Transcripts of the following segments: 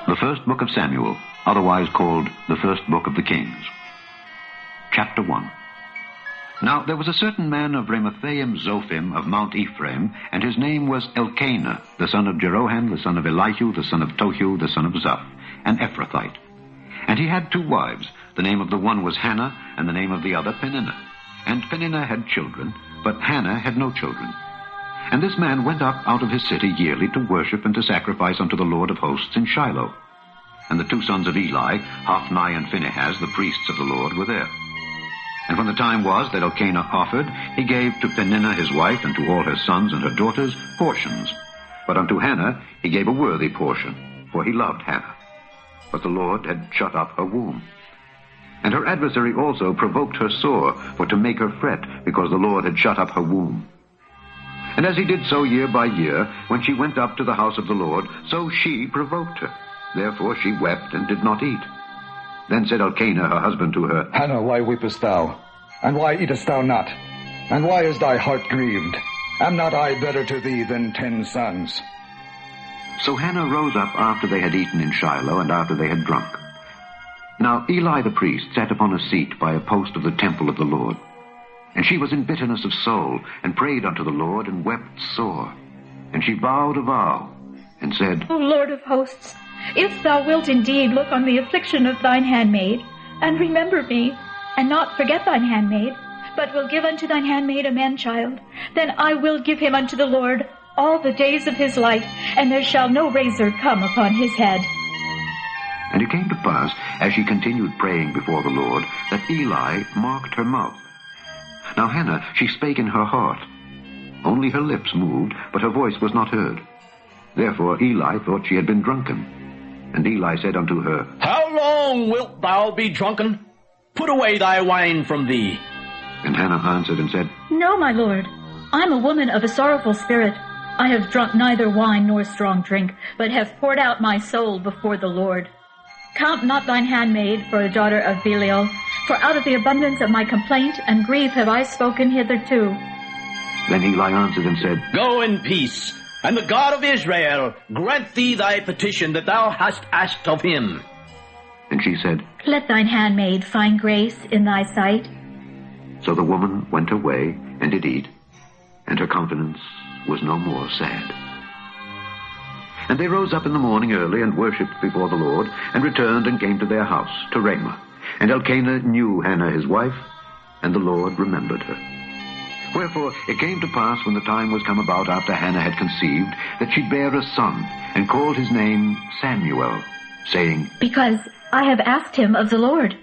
The First Book of Samuel, otherwise called the First Book of the Kings. Chapter 1. Now there was a certain man of Ramathaim Zophim of Mount Ephraim, and his name was Elkanah, the son of Jeroham, the son of Elihu, the son of Tohu, the son of Zaph, an Ephrathite. And he had 2 wives. The name of the one was Hannah, and the name of the other Peninnah. And Peninnah had children, but Hannah had no children. And this man went up out of his city yearly to worship and to sacrifice unto the Lord of hosts in Shiloh. And the 2 sons of Eli, Hophni and Phinehas, the priests of the Lord, were there. And when the time was that Elkanah offered, he gave to Peninnah his wife and to all her sons and her daughters portions. But unto Hannah he gave a worthy portion, for he loved Hannah. But the Lord had shut up her womb. And her adversary also provoked her sore, for to make her fret, because the Lord had shut up her womb. And as he did so year by year, when she went up to the house of the Lord, so she provoked her. Therefore she wept and did not eat. Then said Elkanah her husband to her, Hannah, why weepest thou? And why eatest thou not? And why is thy heart grieved? Am not I better to thee than 10 sons? So Hannah rose up after they had eaten in Shiloh, and after they had drunk. Now Eli the priest sat upon a seat by a post of the temple of the Lord. And she was in bitterness of soul, and prayed unto the Lord, and wept sore. And she vowed a vow, and said, O Lord of hosts, if thou wilt indeed look on the affliction of thine handmaid, and remember me, and not forget thine handmaid, but will give unto thine handmaid a man-child, then I will give him unto the Lord all the days of his life, and there shall no razor come upon his head. And it came to pass, as she continued praying before the Lord, that Eli marked her mouth. Now Hannah, she spake in her heart. Only her lips moved, but her voice was not heard. Therefore Eli thought she had been drunken. And Eli said unto her, How long wilt thou be drunken? Put away thy wine from thee. And Hannah answered and said, No, my lord, I am a woman of a sorrowful spirit. I have drunk neither wine nor strong drink, but have poured out my soul before the Lord. Count not thine handmaid for a daughter of Belial, for out of the abundance of my complaint and grief have I spoken hitherto. Then Eli answered and said, Go in peace, and the God of Israel grant thee thy petition that thou hast asked of him. And she said, Let thine handmaid find grace in thy sight. So the woman went her way, and did eat, and her countenance was no more sad. And they rose up in the morning early, and worshipped before the Lord, and returned and came to their house, to Ramah. And Elkanah knew Hannah his wife, and the Lord remembered her. Wherefore it came to pass, when the time was come about after Hannah had conceived, that she bare a son, and called his name Samuel, saying, Because I have asked him of the Lord.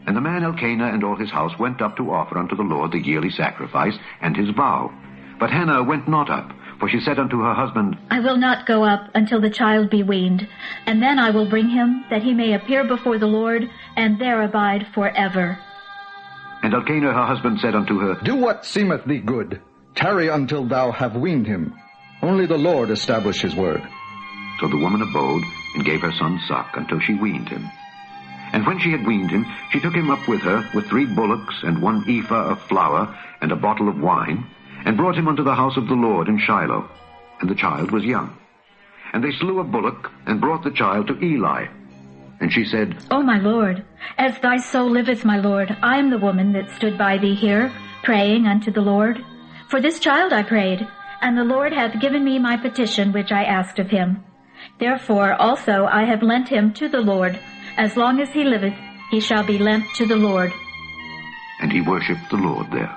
And the man Elkanah and all his house went up to offer unto the Lord the yearly sacrifice and his vow. But Hannah went not up, for she said unto her husband, I will not go up until the child be weaned, and then I will bring him, that he may appear before the Lord, and there abide forever. And Elkanah her husband said unto her, Do what seemeth thee good. Tarry until thou have weaned him. Only the Lord establish his word. So the woman abode, and gave her son suck, until she weaned him. And when she had weaned him, she took him up with her, with 3 bullocks, and 1 ephah of flour, and a bottle of wine, and brought him unto the house of the Lord in Shiloh. And the child was young. And they slew a bullock, and brought the child to Eli. And she said, O my Lord, as thy soul liveth, my Lord, I am the woman that stood by thee here, praying unto the Lord. For this child I prayed, and the Lord hath given me my petition which I asked of him. Therefore also I have lent him to the Lord. As long as he liveth, he shall be lent to the Lord. And he worshipped the Lord there.